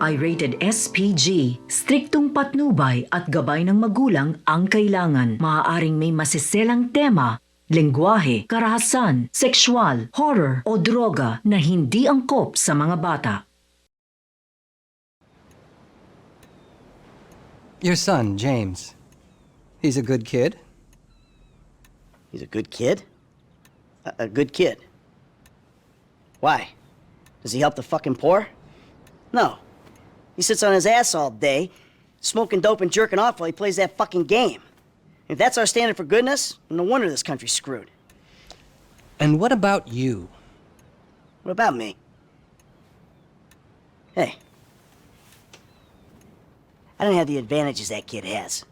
ay rated SPG. Striktong patnubay at gabay ng magulang ang kailangan. Maaaring may masiselang tema, lengguwahe, karahasan, sexual, horror o droga na hindi angkop sa mga bata. Your son, James. He's a good kid? He's a good kid? A good kid? Why? Does he help the fucking poor? No. He sits on his ass all day, smoking dope and jerking off while he plays that fucking game. If that's our standard for goodness, no wonder this country's screwed. And what about you? What about me? Hey. I don't have the advantages that kid has.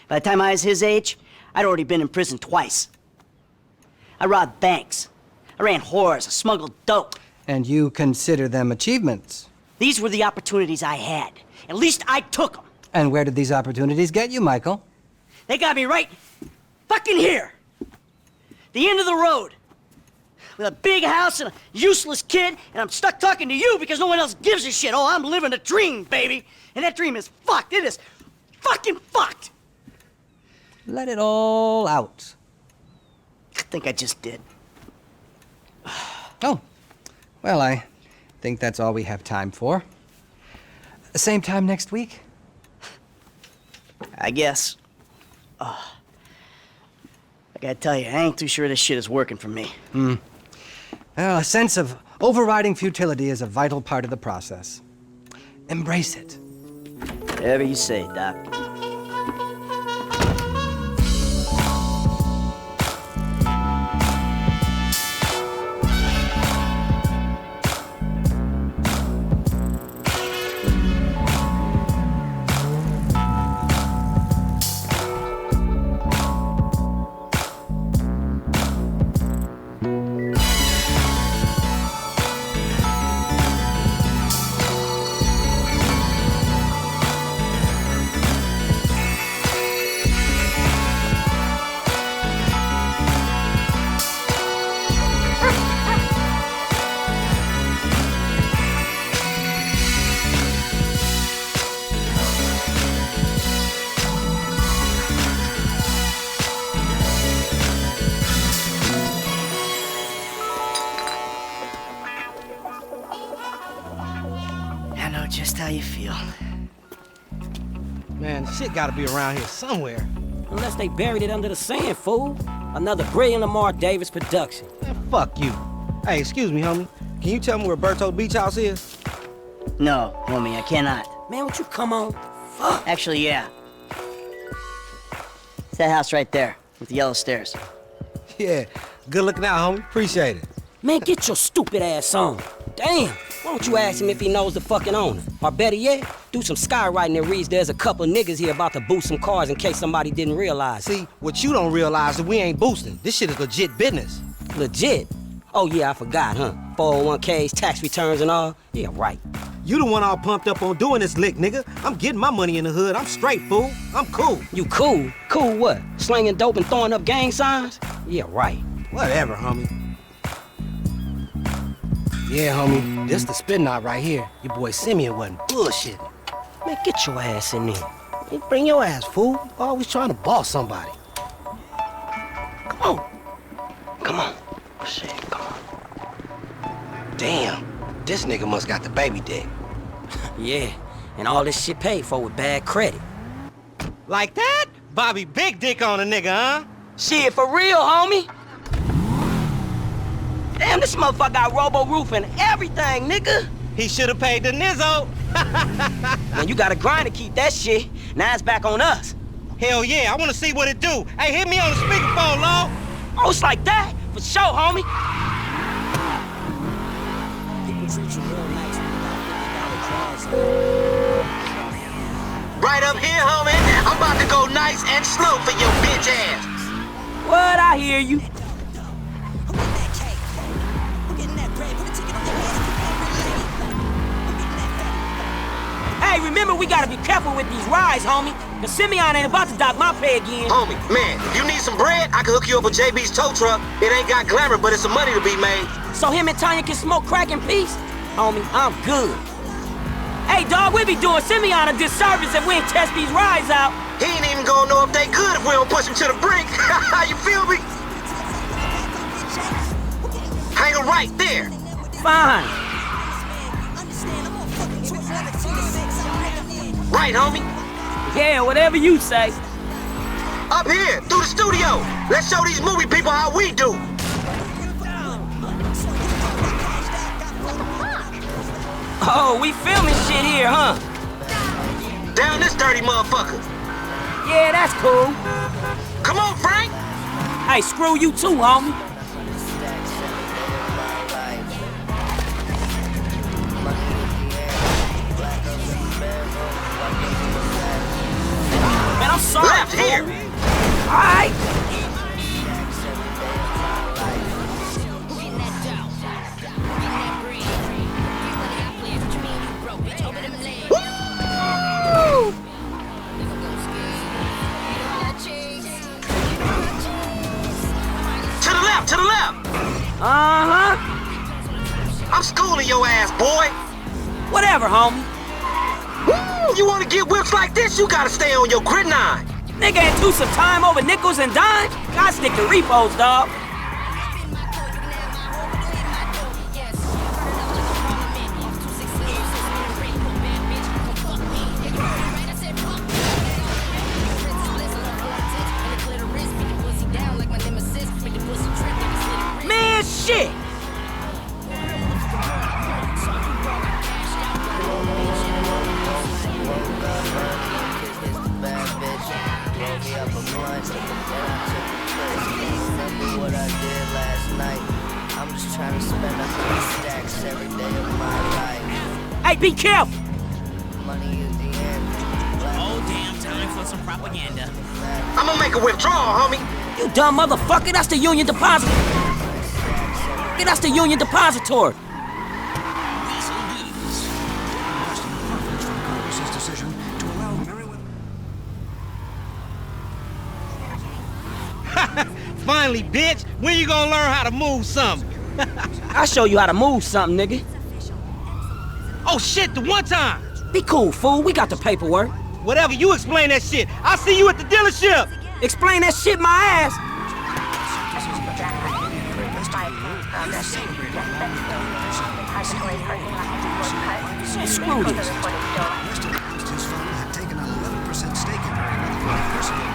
By the time I was his age, I'd already been in prison twice. I robbed banks. I ran whores. I smuggled dope. And you consider them achievements? These were the opportunities I had. At least I took them. And where did these opportunities get you, Michael? They got me right fucking here. The end of the road. With a big house and a useless kid, and I'm stuck talking to you because no one else gives a shit. Oh, I'm living a dream, baby. And that dream is fucked. It is fucking fucked. Let it all out. I think I just did. Oh, well, I think that's all we have time for. Same time next week? I guess. I gotta tell you, I ain't too sure this shit is working for me. Well, a sense of overriding futility is a vital part of the process. Embrace it. Whatever you say, Doc. Just how you feel. Man, shit gotta be around here somewhere. Unless they buried it under the sand, fool. Another brilliant Lamar Davis production. Man, fuck you. Hey, excuse me, homie. Can you tell me where Berto Beach House is? No, homie, I cannot. Man, would you come on? Fuck. Actually, yeah. It's that house right there, with the yellow stairs. Yeah, good looking out, homie. Appreciate it. Man, get your stupid ass on. Damn, why don't you ask him if he knows the fucking owner? Or better yet, do some skywriting that reads there's a couple niggas here about to boost some cars in case somebody didn't realize. See, what you don't realize is we ain't boosting. This shit is legit business. Legit? Oh yeah, I forgot, huh? 401ks, tax returns and all? Yeah, right. You the one all pumped up on doing this lick, nigga. I'm getting my money in the hood. I'm straight, fool. I'm cool. You cool? Cool what? Slinging dope and throwing up gang signs? Yeah, right. Whatever, homie. Yeah, homie, this the spin knot right here. Your boy Simeon wasn't bullshitting. Man, get your ass in there. Hey, bring your ass, fool. Always trying to boss somebody. Come on. Come on. Shit, come on. Damn, this nigga must got the baby dick. Yeah, and all this shit paid for with bad credit. Like that? Bobby big dick on a nigga, huh? Shit, for real, homie. Damn, this motherfucker got robo-roof and everything, nigga. He should have paid the nizzo. Man, you gotta grind to keep that shit. Now it's back on us. Hell yeah, I wanna see what it do. Hey, hit me on the speakerphone, Law. Oh, it's like that? For sure, homie. Right up here, homie. I'm about to go nice and slow for your bitch ass. What? I hear you. Hey, remember we gotta be careful with these rides, homie. Cause Simeon ain't about to dock my pay again. Homie, man, if you need some bread, I can hook you up with JB's tow truck. It ain't got glamour, but it's some money to be made. So him and Tanya can smoke crack in peace? Homie, I'm good. Hey, dog, we be doing Simeon a disservice if we ain't test these rides out. He ain't even gonna know if they good if we don't push him to the brink. You feel me? Hang him right there. Fine. Right, homie. Yeah, whatever you say. Up here, through the studio. Let's show these movie people how we do. Oh, we filming shit here, huh? Down this dirty motherfucker. Yeah, that's cool. Come on, Frank. Hey, screw you too, homie. Man, I'm sorry. Left here. All right. To the left. Uh-huh. I'm schooling your ass, boy. Whatever, homie. Woo! You wanna get whips like this, you gotta stay on your gridiron. Nigga ain't do some time over nickels and dimes. Gotta stick to repos, dog. Man, shit. I'm just trying to spend 100 stacks every day of my life. Hey, be careful. Money is the end. Oh, damn, time for some propaganda. I'm gonna make a withdrawal, homie. You dumb motherfucker, that's the Union Deposit. Yeah, that's the Union Depository. Weasel News. Congress's decision to allow Meriwether. Finally, bitch. When you gonna learn how to move something? I'll show you how to move something, nigga. Oh shit, the one time. Be cool, fool. We got the paperwork. Whatever, you explain that shit. I'll see you at the dealership. Explain that shit my ass. Screw this. His fund had taken an 11% stake in Meriwether personally.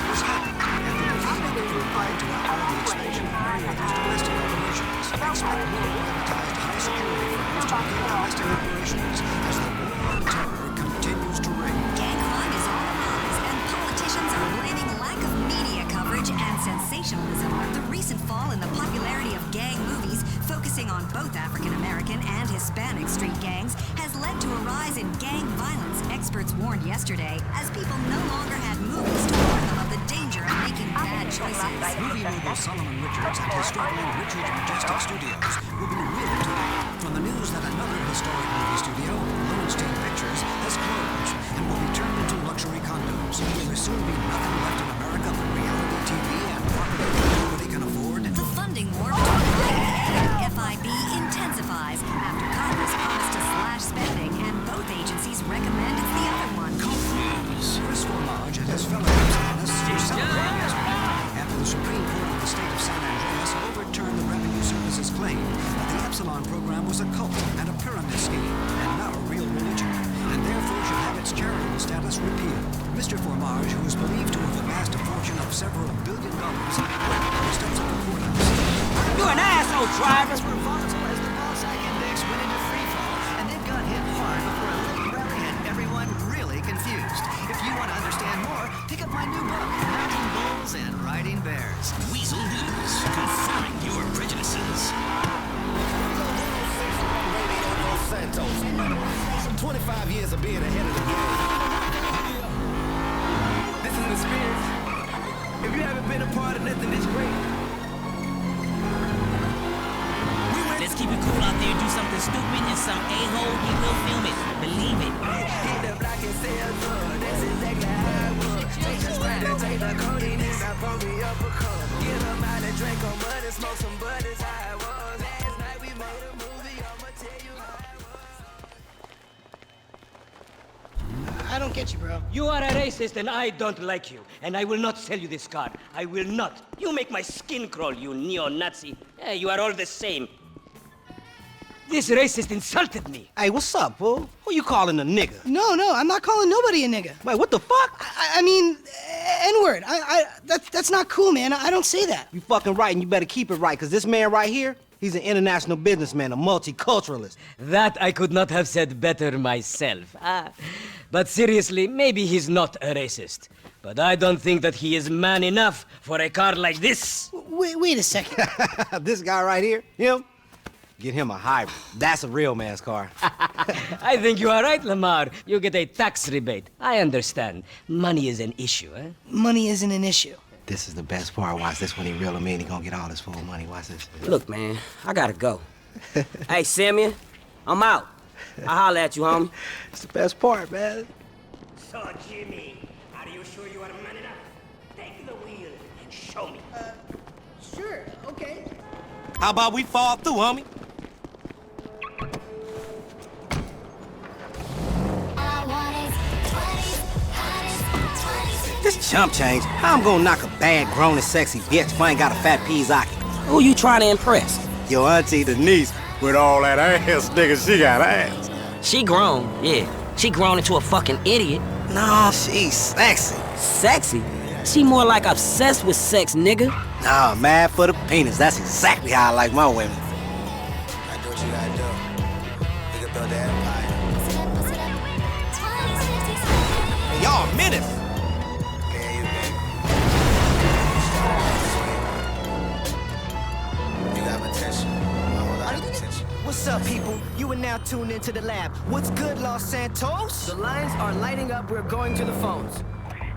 Was happy after the company replied to outline the expansion of Meriwether's domestic operations. Expect more privatized high security firms to begin domestic operations as the war on terror continues to rage. Gang crime is on the rise, and politicians are blaming lack of media coverage and sensationalism. The recent fall in the popularity of gang movies, focusing on both African American and Hispanic street gangs, has led to a rise in gang violence, experts warned yesterday, as people no longer had movies to warn them of the danger of making bad choices. Movie mogul Solomon Richards and his struggling Richards Majestic Studios will be reeled today from the news that another historic movie studio, Lowenstein Pictures, has closed and will be turned into luxury condos. Will there soon be nothing left in America but reality TV and property that nobody can afford? The funding war between IAA and FIB intensifies after Congress promised to slash spending, and both agencies recommend it's the other one. Chris Formage and his fellow Epsilonists were celebrating yesterday after the Supreme Court of the state of San Andreas overturned the Revenue Service's claim that the Epsilon program was a cult and a pyramid scheme and not a real religion, and therefore should have its charitable status repealed. Mr. Formage, who is believed to have amassed a fortune of several $1 billion, went to the steps of the courthouse. You're an asshole, driver. Were volatile as the Bossack Index went into free fall, and then got hit hard before a little rally had everyone really confused. If you want to understand more, pick up my new book, Mounting Bulls and Riding Bears. Weasel News. Confirming your prejudices. Some 25 years of being ahead of the game. This is an experience. If you haven't been a part of nothing that's great. Let's keep it cool out there, do something stupid, and some a-hole, he will film it. Believe it. Hit the block and sell drugs. That's exactly how I was. Take the sprite and take the codeine and I pull me up a cup. Get them out and drink on mud and smoke some bud. That's how I was. Last night we made a movie. I'ma tell you how I was. I don't get you, bro. You are a racist and I don't like you. And I will not sell you this card. I will not. You make my skin crawl, you neo-Nazi. Yeah, you are all the same. This racist insulted me. Hey, what's up, fool? Who you calling a nigga? No, I'm not calling nobody a nigga. Wait, what the fuck? I mean, N-word. That's not cool, man. I don't say that. You fucking right, and you better keep it right, because this man right here, he's an international businessman, a multiculturalist. That I could not have said better myself. But seriously, maybe he's not a racist. But I don't think that he is man enough for a car like this. Wait a second. This guy right here, him, get him a hybrid. That's a real man's car. I think you are right, Lamar. You get a tax rebate. I understand. Money is an issue, eh? Money isn't an issue. This is the best part. Watch this when he reel him in. He gonna get all his full money. Watch this. Look, man, I gotta go. Hey, Simeon, I'm out. I'll holler at you, homie. It's the best part, man. So, Jimmy, are you sure you are man enough? Take the wheel and show me. Sure, okay. How about we fall through, homie? This chump change. How I'm gonna knock a bad, grown and sexy bitch if I ain't got a fat peasocky? Who you trying to impress? Your auntie Denise. With all that ass, nigga, she got ass. She grown, yeah. She grown into a fucking idiot. No, she's sexy. Sexy? She more like obsessed with sex, nigga. Nah, mad for the penis. That's exactly how I like my women. I do what you gotta do. You can build that empire. Hey, y'all menace. Yeah, you baby. You got my attention. My whole lot of attention. What's up, people? You are now tuned into the lab. What's good, Los Santos? The lines are lighting up. We're going to the phones.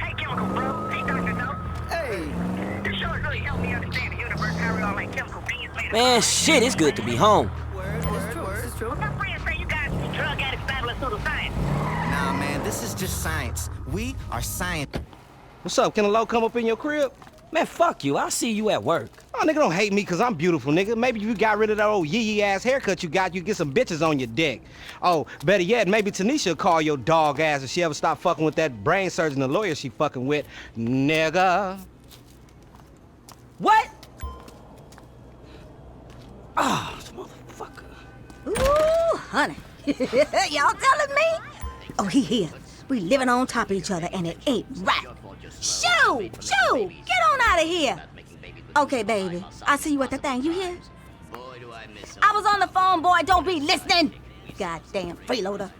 Hey, Chemical, bro. Hey, Dr. No. Hey. This show really helped me understand the universe, how we all like chemical beings made of. Man, shit, it's good to be home. Word. It's true. My friends say you guys drug addicts battling pseudoscience. Nah, man, this is just science. We are science. What's up? Can a low come up in your crib? Man, fuck you. I'll see you at work. Oh, nigga, don't hate me because I'm beautiful, nigga. Maybe if you got rid of that old yee-yee-ass haircut you got, you get some bitches on your dick. Oh, better yet, maybe Tanisha will call your dog ass if she ever stop fucking with that brain surgeon and lawyer she fucking with. Nigga. What? Ah, this motherfucker. Ooh, honey. Y'all telling me? Oh, he here. We living on top of each other and it ain't right. Shoo! Shoo! Get on out of here. Okay, baby. I see you at the thing. You hear? I was on the phone, boy. Don't be listening. Goddamn freeloader.